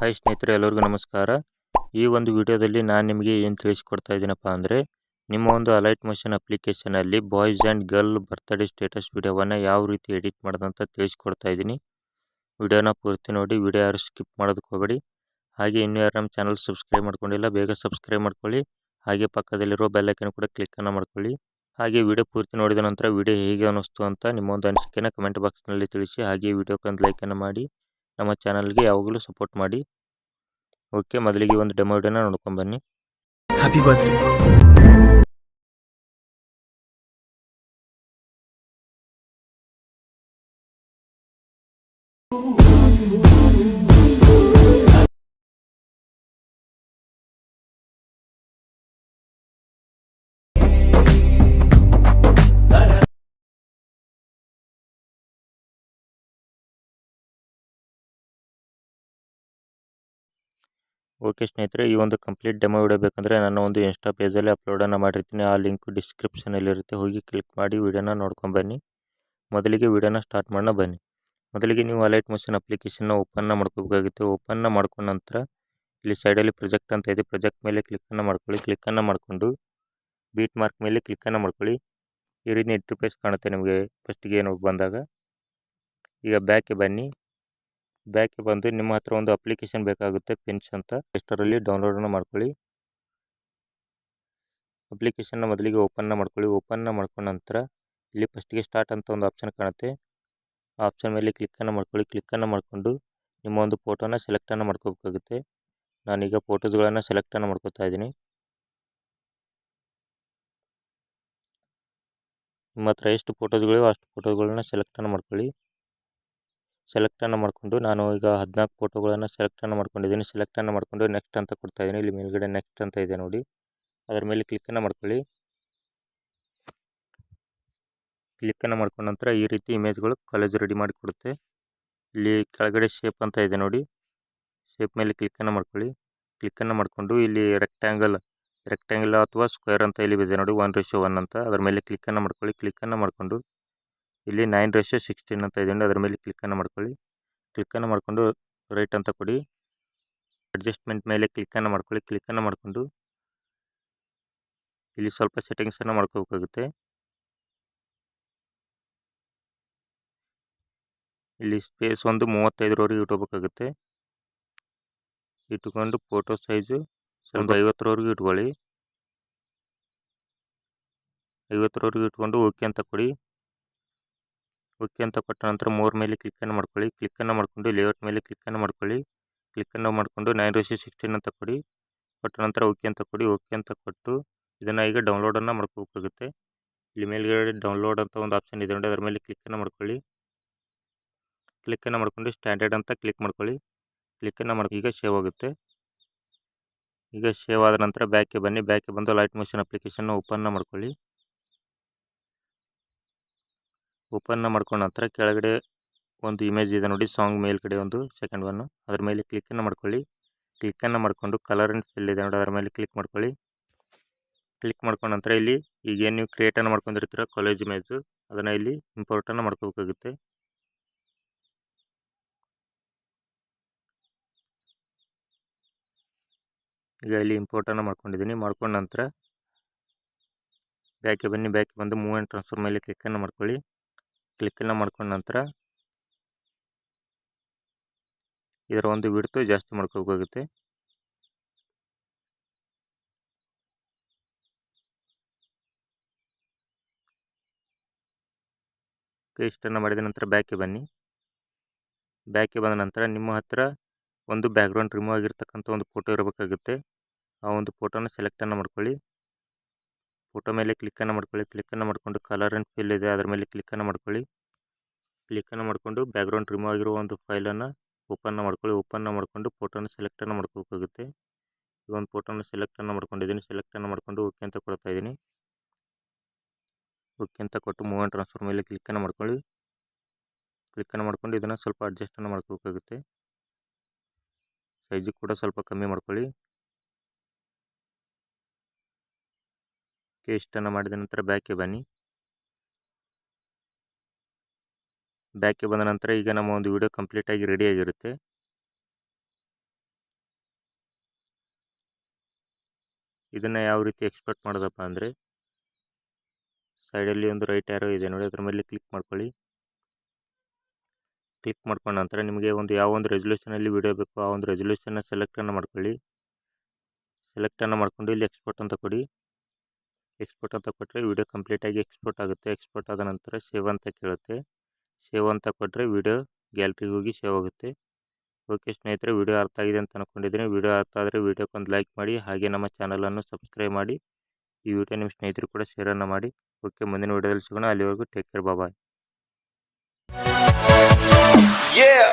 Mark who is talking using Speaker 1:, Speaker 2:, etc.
Speaker 1: Hi ಸ್ನೇಹಿತರೆ, ಎಲ್ಲರಿಗೂ ನಮಸ್ಕಾರ. ಈ ಒಂದು ವಿಡಿಯೋದಲ್ಲಿ ನಾನು ನಿಮಗೆ ಏನು ತಿಳಿಸಿಕೊಡ್ತಾ ಇದ್ದೀನಪ್ಪ ಅಂದರೆ, ನಿಮ್ಮ ಒಂದು ಅಲೈಟ್ ಮೋಷನ್ ಅಪ್ಲಿಕೇಶನಲ್ಲಿ boys and girl birthday status ವಿಡಿಯೋವನ್ನು ಯಾವ ರೀತಿ ಎಡಿಟ್ ಮಾಡೋದಂತ ತಿಳಿಸ್ಕೊಡ್ತಾ ಇದ್ದೀನಿ. ವಿಡಿಯೋನ ಪೂರ್ತಿ ನೋಡಿ, ವಿಡಿಯೋ ಯಾರು ಸ್ಕಿಪ್ ಮಾಡೋದಕ್ಕೆ ಹೋಗಬೇಡಿ. ಹಾಗೆ ಇನ್ನೂ ಯಾರು ನಮ್ಮ ಚಾನಲ್ ಸಬ್ಸ್ಕ್ರೈಬ್ ಮಾಡ್ಕೊಂಡಿಲ್ಲ, ಬೇಗ ಸಬ್ಸ್ಕ್ರೈಬ್ ಮಾಡ್ಕೊಳ್ಳಿ. ಹಾಗೆ ಪಕ್ಕದಲ್ಲಿರೋ ಬೆಲ್ ಐಕನ್ ಕೂಡ ಕ್ಲಿಕ್ಕನ್ನು ಮಾಡ್ಕೊಳ್ಳಿ. ಹಾಗೆ ವಿಡಿಯೋ ಪೂರ್ತಿ ನೋಡಿದ ನಂತರ ವಿಡಿಯೋ ಹೇಗೆ ಅನ್ನಿಸ್ತು ಅಂತ ನಿಮ್ಮ ಒಂದು ಅನಿಸಿಕೆನ ಕಮೆಂಟ್ ಬಾಕ್ಸ್ನಲ್ಲಿ ತಿಳಿಸಿ. ಹಾಗೆ ವಿಡಿಯೋಕ್ಕೊಂದು ಲೈಕನ್ನು ಮಾಡಿ ನಮ್ಮ ಚಾನಲ್ಗೆ ಯಾವಾಗಲೂ ಸಪೋರ್ಟ್ ಮಾಡಿ. ಓಕೆ, ಮೊದಲಿಗೆ ಒಂದು ಡೆಮೋ ವಿಡಿಯೋನ ನೋಡ್ಕೊಂಡು ಬನ್ನಿ.
Speaker 2: Happy birthday.
Speaker 1: ಓಕೆ ಸ್ನೇಹಿತರೆ, ಈ ಒಂದು ಕಂಪ್ಲೀಟ್ ಡೆಮೋ ವಿಡಿಯೋ ಬೇಕಂದರೆ ನನ್ನ ಒಂದು ಇನ್ಸ್ಟಾ ಪೇಜಲ್ಲಿ ಅಪ್ಲೋಡನ್ನು ಮಾಡಿರ್ತೀನಿ. ಆ ಲಿಂಕ್ ಡಿಸ್ಕ್ರಿಪ್ಷನಲ್ಲಿರುತ್ತೆ, ಹೋಗಿ ಕ್ಲಿಕ್ ಮಾಡಿ ವಿಡಿಯೋನ ನೋಡ್ಕೊಂಡು ಬನ್ನಿ. ಮೊದಲಿಗೆ ವಿಡಿಯೋನ ಸ್ಟಾರ್ಟ್ ಮಾಡೋಣ ಬನ್ನಿ. ಮೊದಲಿಗೆ ನೀವು ಅಲೈಟ್ ಮೋಷನ್ ಅಪ್ಲಿಕೇಶನ್ನ ಓಪನ್ನ ಮಾಡ್ಕೋಬೇಕಾಗುತ್ತೆ. ಓಪನ್ನ ಮಾಡ್ಕೊಂಡ ನಂತರ ಇಲ್ಲಿ ಸೈಡಲ್ಲಿ ಪ್ರೊಜೆಕ್ಟ್ ಅಂತ ಇದೆ, ಪ್ರೊಜೆಕ್ಟ್ ಮೇಲೆ ಕ್ಲಿಕ್ಕನ್ನು ಮಾಡ್ಕೊಳ್ಳಿ. ಕ್ಲಿಕ್ಕನ್ನು ಮಾಡಿಕೊಂಡು ಬೀಟ್ ಮಾರ್ಕ್ ಮೇಲೆ ಕ್ಲಿಕ್ಕನ್ನು ಮಾಡ್ಕೊಳ್ಳಿ. ಈ ರೀತಿ ಇಂಟರ್ಫೇಸ್ ಕಾಣುತ್ತೆ ನಿಮಗೆ ಫಸ್ಟಿಗೆ ಏನು ಬಂದಾಗ. ಈಗ ಬ್ಯಾಕ್ಗೆ ಬನ್ನಿ. ಬ್ಯಾಕ್ಗೆ ಬಂದು ನಿಮ್ಮ ಹತ್ರ ಒಂದು ಅಪ್ಲಿಕೇಶನ್ ಬೇಕಾಗುತ್ತೆ, ಪಿಂಚ್ ಅಂತ. ಪ್ಲೇಸ್ಟೋರಲ್ಲಿ ಡೌನ್ಲೋಡನ್ನು ಮಾಡ್ಕೊಳ್ಳಿ. ಅಪ್ಲಿಕೇಶನ್ನ ಮೊದಲಿಗೆ ಓಪನ್ನ ಮಾಡ್ಕೊಳ್ಳಿ. ಓಪನ್ನ ಮಾಡ್ಕೊಂಡ ನಂತರ ಇಲ್ಲಿ ಫಸ್ಟಿಗೆ ಸ್ಟಾರ್ಟ್ ಅಂತ ಒಂದು ಆಪ್ಷನ್ ಕಾಣುತ್ತೆ. ಆ ಆಪ್ಷನ್ ಮೇಲೆ ಕ್ಲಿಕ್ಕನ್ನು ಮಾಡ್ಕೊಳ್ಳಿ. ಕ್ಲಿಕ್ಕನ್ನು ಮಾಡಿಕೊಂಡು ನಿಮ್ಮ ಒಂದು ಫೋಟೋನ ಸೆಲೆಕ್ಟನ್ನು ಮಾಡ್ಕೋಬೇಕಾಗುತ್ತೆ. ನಾನೀಗ ಫೋಟೋಸ್ಗಳನ್ನು ಸೆಲೆಕ್ಟನ್ನು ಮಾಡ್ಕೋತಾ ಇದ್ದೀನಿ. ನಿಮ್ಮ ಹತ್ರ ಎಷ್ಟು ಫೋಟೋಸ್ಗಳಿವೆ ಅಷ್ಟು ಫೋಟೋಗಳನ್ನ ಸೆಲೆಕ್ಟನ್ನು ಮಾಡ್ಕೊಳ್ಳಿ. ಸೆಲೆಕ್ಟನ್ನು ಮಾಡಿಕೊಂಡು ನಾನು ಈಗ 14 ಫೋಟೋಗಳನ್ನು ಸೆಲೆಕ್ಟನ್ನು ಮಾಡ್ಕೊಂಡಿದ್ದೀನಿ. ಸೆಲೆಕ್ಟನ್ನು ಮಾಡಿಕೊಂಡು ನೆಕ್ಸ್ಟ್ ಅಂತ ಕೊಡ್ತಾ ಇದ್ದೀನಿ. ಇಲ್ಲಿ ಮೇಲ್ಗಡೆ ನೆಕ್ಸ್ಟ್ ಅಂತ ಇದೆ ನೋಡಿ, ಅದರ ಮೇಲೆ ಕ್ಲಿಕ್ಕನ್ನು ಮಾಡ್ಕೊಳ್ಳಿ. ಕ್ಲಿಕ್ಕನ್ನು ಮಾಡ್ಕೊಂಡ ನಂತರ ಈ ರೀತಿ ಇಮೇಜ್ಗಳು ಕಾಲೇಜ್ ರೆಡಿ ಮಾಡಿ ಕೊಡುತ್ತೆ. ಇಲ್ಲಿ ಕೆಳಗಡೆ ಶೇಪ್ ಅಂತ ಇದೆ ನೋಡಿ, ಶೇಪ್ ಮೇಲೆ ಕ್ಲಿಕ್ಕನ್ನು ಮಾಡ್ಕೊಳ್ಳಿ. ಕ್ಲಿಕ್ಕನ್ನು ಮಾಡಿಕೊಂಡು ಇಲ್ಲಿ ರೆಕ್ಟ್ಯಾಂಗಲ್ ಅಥವಾ ಸ್ಕ್ವೇರ್ ಅಂತ ಇಲ್ಲಿ ಇದೆ ನೋಡಿ, 1:1 ಅಂತ. ಅದರ ಮೇಲೆ ಕ್ಲಿಕ್ಕನ್ನು ಮಾಡ್ಕೊಳ್ಳಿ. ಕ್ಲಿಕ್ಕನ್ನು ಮಾಡಿಕೊಂಡು ಇಲ್ಲಿ 9:16 ಅಂತ ಇದೆ, ಅದರ ಮೇಲೆ ಕ್ಲಿಕ್ಕನ್ನು ಮಾಡ್ಕೊಳ್ಳಿ. ಕ್ಲಿಕ್ಕನ್ನು ಮಾಡಿಕೊಂಡು ರೈಟ್ ಅಂತ ಕೊಡಿ. ಅಡ್ಜಸ್ಟ್ಮೆಂಟ್ ಮೇಲೆ ಕ್ಲಿಕ್ಕನ್ನು ಮಾಡ್ಕೊಳ್ಳಿ. ಕ್ಲಿಕ್ಕನ್ನು ಮಾಡಿಕೊಂಡು ಇಲ್ಲಿ ಸ್ವಲ್ಪ ಸೆಟ್ಟಿಂಗ್ಸನ್ನು ಮಾಡ್ಕೋಬೇಕಾಗುತ್ತೆ. ಇಲ್ಲಿ ಸ್ಪೇಸ್ ಒಂದು 35ರವರೆಗೆ ಇಟ್ಕೋಬೇಕಾಗುತ್ತೆ. ಇಟ್ಕೊಂಡು ಫೋಟೋ ಸೈಜು ಒಂದು 50ರವರೆಗೆ ಇಟ್ಕೊಳ್ಳಿ. 50ರವರೆಗೆ ಇಟ್ಕೊಂಡು ಓಕೆ ಅಂತ ಕೊಡಿ. ಓಕೆ ಅಂತ ಕೊಟ್ಟ ನಂತರ ಮೋರ್ ಮೇಲೆ ಕ್ಲಿಕ್ಕನ್ನು ಮಾಡ್ಕೊಳ್ಳಿ. ಕ್ಲಿಕ್ಕನ್ನು ಮಾಡಿಕೊಂಡು ಲೇಔಟ್ ಮೇಲೆ ಕ್ಲಿಕ್ಕನ್ನು ಮಾಡ್ಕೊಳ್ಳಿ. ಕ್ಲಿಕ್ಕನ್ನು ಮಾಡಿಕೊಂಡು 9:16 ಅಂತ ಕೊಡಿ. ಕೊಟ್ಟ ನಂತರ ಓಕೆ ಅಂತ ಕೊಡಿ. ಓಕೆ ಅಂತ ಕೊಟ್ಟು ಇದನ್ನು ಈಗ ಡೌನ್ಲೋಡನ್ನು ಮಾಡ್ಕೋಬೇಕಾಗುತ್ತೆ. ಇಲ್ಲಿ ಮೇಲ್ಗಡೆ ಡೌನ್ಲೋಡ್ ಅಂತ ಒಂದು ಆಪ್ಷನ್ ಇದೆ ನೋಡಿ, ಅದರ ಮೇಲೆ ಕ್ಲಿಕ್ಕನ್ನು ಮಾಡ್ಕೊಳ್ಳಿ. ಕ್ಲಿಕ್ಕನ್ನು ಮಾಡಿಕೊಂಡು ಸ್ಟ್ಯಾಂಡರ್ಡ್ ಅಂತ ಕ್ಲಿಕ್ ಮಾಡ್ಕೊಳ್ಳಿ. ಕ್ಲಿಕ್ಕನ್ನು ಈಗ ಸೇವ್ ಆಗುತ್ತೆ. ಈಗ ಸೇವ್ ಆದ ನಂತರ ಬ್ಯಾಕ್ಗೆ ಬನ್ನಿ. ಬ್ಯಾಕ್ಗೆ ಬಂದು ಲೈಟ್ ಮೋಷನ್ ಅಪ್ಲಿಕೇಶನ್ನ ಓಪನ್ನ ಮಾಡ್ಕೊಳ್ಳಿ. ಓಪನ್ನ ಮಾಡ್ಕೊಂಡ ನಂತರ ಕೆಳಗಡೆ ಒಂದು ಇಮೇಜ್ ಇದೆ ನೋಡಿ, ಸಾಂಗ್ ಮೇಲ್ಗಡೆ ಒಂದು ಸೆಕೆಂಡ್ ಒನ್, ಅದರ ಮೇಲೆ ಕ್ಲಿಕ್ಕನ್ನು ಮಾಡ್ಕೊಳ್ಳಿ. ಕ್ಲಿಕ್ಕನ್ನು ಮಾಡಿಕೊಂಡು ಕಲರ್ ಆ್ಯಂಡ್ ಫಿಲ್ ಇದೆ ನೋಡಿ, ಅದರ ಮೇಲೆ ಕ್ಲಿಕ್ ಮಾಡ್ಕೊಳ್ಳಿ. ಕ್ಲಿಕ್ ಮಾಡ್ಕೊಂಡ ನಂತರ ಇಲ್ಲಿ ಈಗ ಏನು ನೀವು ಕ್ರಿಯೇಟನ್ನು ಮಾಡ್ಕೊಂಡಿರ್ತೀರ ಕಾಲೇಜ್ ಇಮೇಜು, ಅದನ್ನು ಇಲ್ಲಿ ಇಂಪೋರ್ಟನ್ನು ಮಾಡ್ಕೋಬೇಕಾಗುತ್ತೆ. ಈಗ ಇಲ್ಲಿ ಇಂಪೋರ್ಟನ್ನು ಮಾಡ್ಕೊಂಡಿದ್ದೀನಿ. ಮಾಡ್ಕೊಂಡ ನಂತರ ಬ್ಯಾಕ್ಗೆ ಬನ್ನಿ. ಬ್ಯಾಕ್ಗೆ ಬಂದು ಮೂವ್ ಆ್ಯಂಡ್ ಟ್ರಾನ್ಸ್ಫರ್ ಮೇಲೆ ಕ್ಲಿಕ್ಕನ್ನು ಮಾಡ್ಕೊಳ್ಳಿ. ಕ್ಲಿಕ್ಕನ್ನು ಮಾಡ್ಕೊಂಡ ನಂತರ ಇದರ ಒಂದು ವಿಡ್ತು ಜಾಸ್ತಿ ಮಾಡ್ಕೋಬೇಕಾಗುತ್ತೆ. ಇಷ್ಟನ್ನು ಮಾಡಿದ ನಂತರ ಬ್ಯಾಕ್ಗೆ ಬನ್ನಿ. ಬ್ಯಾಕ್ಗೆ ಬಂದ ನಂತರ ನಿಮ್ಮ ಹತ್ರ ಒಂದು ಬ್ಯಾಕ್ಗ್ರೌಂಡ್ ರಿಮೂವ್ ಆಗಿರ್ತಕ್ಕಂಥ ಒಂದು ಫೋಟೋ ಇರಬೇಕಾಗುತ್ತೆ. ಆ ಒಂದು ಫೋಟೋನ ಸೆಲೆಕ್ಟನ್ನು ಮಾಡ್ಕೊಳ್ಳಿ. ಫೋಟೋ ಮೇಲೆ ಕ್ಲಿಕ್ಕನ್ನು ಮಾಡ್ಕೊಳ್ಳಿ. ಕ್ಲಿಕ್ಕನ್ನು ಮಾಡಿಕೊಂಡು ಕಲರ್ ಆ್ಯಂಡ್ ಫಿಲ್ ಇದೆ, ಅದರ ಮೇಲೆ ಕ್ಲಿಕ್ಕನ್ನು ಮಾಡ್ಕೊಳ್ಳಿ. ಕ್ಲಿಕ್ಕನ್ನು ಮಾಡಿಕೊಂಡು ಬ್ಯಾಕ್ಗ್ರೌಂಡ್ ರಿಮೂವ್ ಆಗಿರೋ ಒಂದು ಫೈಲನ್ನು ಓಪನ್ನ ಮಾಡ್ಕೊಳ್ಳಿ. ಓಪನ್ನ ಮಾಡಿಕೊಂಡು ಫೋಟೋನ ಸೆಲೆಕ್ಟನ್ನು ಮಾಡ್ಕೋಬೇಕಾಗುತ್ತೆ. ಈ ಒಂದು ಫೋಟೋನ ಸೆಲೆಕ್ಟನ್ನು ಮಾಡ್ಕೊಂಡಿದ್ದೀನಿ. ಸೆಲೆಕ್ಟನ್ನು ಮಾಡಿಕೊಂಡು ಓಕೆ ಅಂತ ಕೊಡ್ತಾ ಇದ್ದೀನಿ. ಓಕೆ ಅಂತ ಕೊಟ್ಟು ಮೂವ್ ಆ್ಯಂಡ್ ಟ್ರಾನ್ಸ್ಫರ್ ಮೇಲೆ ಕ್ಲಿಕ್ಕನ್ನು ಮಾಡ್ಕೊಳ್ಳಿ. ಕ್ಲಿಕ್ಕನ್ನು ಮಾಡಿಕೊಂಡು ಇದನ್ನು ಸ್ವಲ್ಪ ಅಡ್ಜಸ್ಟನ್ನು ಮಾಡ್ಕೋಬೇಕಾಗುತ್ತೆ. ಸೈಜು ಕೂಡ ಸ್ವಲ್ಪ ಕಮ್ಮಿ ಮಾಡ್ಕೊಳ್ಳಿ. ಇಷ್ಟನ್ನು ಮಾಡಿದ ನಂತರ ಬ್ಯಾಕ್ಗೆ ಬನ್ನಿ. ಬ್ಯಾಕ್ಗೆ ಬಂದ ನಂತರ ಈಗ ನಮ್ಮ ಒಂದು ವಿಡಿಯೋ ಕಂಪ್ಲೀಟಾಗಿ ರೆಡಿಯಾಗಿರುತ್ತೆ. ಇದನ್ನು ಯಾವ ರೀತಿ ಎಕ್ಸ್ಪೋರ್ಟ್ ಮಾಡೋದಪ್ಪ ಅಂದರೆ ಸೈಡಲ್ಲಿ ಒಂದು ರೈಟ್ ಆ್ಯರೋ ಇದೆ ನೋಡಿ, ಅದ್ರ ಮೇಲೆ ಕ್ಲಿಕ್ ಮಾಡ್ಕೊಳ್ಳಿ. ಕ್ಲಿಕ್ ಮಾಡ್ಕೊಂಡ ನಂತರ ನಿಮಗೆ ಯಾವ ಒಂದು ರೆಸಲ್ಯೂಷನಲ್ಲಿ ವಿಡಿಯೋ ಬೇಕು ಆ ಒಂದು ರೆಸಲ್ಯೂಷನ್ನ ಸೆಲೆಕ್ಟನ್ನು ಮಾಡ್ಕೊಳ್ಳಿ. ಸೆಲೆಕ್ಟನ್ನು ಮಾಡ್ಕೊಂಡು ಇಲ್ಲಿ ಎಕ್ಸ್ಪೋರ್ಟ್ ಅಂತ ಕೊಡಿ. ಎಕ್ಸ್ಪೋರ್ಟ್ ಅಂತ ಕೊಟ್ಟರೆ ವಿಡಿಯೋ ಕಂಪ್ಲೀಟಾಗಿ ಎಕ್ಸ್ಪೋರ್ಟ್ ಆಗುತ್ತೆ. ಎಕ್ಸ್ಪೋರ್ಟ್ ಆದ ನಂತರ ಸೇವ್ ಅಂತ ಕೇಳುತ್ತೆ. ಸೇವ್ ಅಂತ ಕೊಟ್ಟರೆ ವಿಡಿಯೋ ಗ್ಯಾಲರಿಗೆ ಹೋಗಿ ಸೇವ್ ಆಗುತ್ತೆ. ಓಕೆ ಸ್ನೇಹಿತರೆ, ವಿಡಿಯೋ ಅರ್ಥ ಆಗಿದೆ ಅಂತ ಅಂದ್ಕೊಂಡಿದ್ದೀನಿ. ವಿಡಿಯೋ ಅರ್ಥ ಆದರೆ ವಿಡಿಯೋಕ್ಕೊಂದು ಲೈಕ್ ಮಾಡಿ, ಹಾಗೆ ನಮ್ಮ ಚಾನಲನ್ನು ಸಬ್ಸ್ಕ್ರೈಬ್ ಮಾಡಿ. ಈ ವಿಡಿಯೋ ನಿಮ್ಮ ಸ್ನೇಹಿತರು ಕೂಡ ಶೇರನ್ನು ಮಾಡಿ. ಓಕೆ, ಮುಂದಿನ ವಿಡಿಯೋದಲ್ಲಿ ಸಿಗೋಣ. ಅಲ್ಲಿವರೆಗೂ ಟೇಕ್ ಕೇರ್, ಬಾಯ್. Yeah.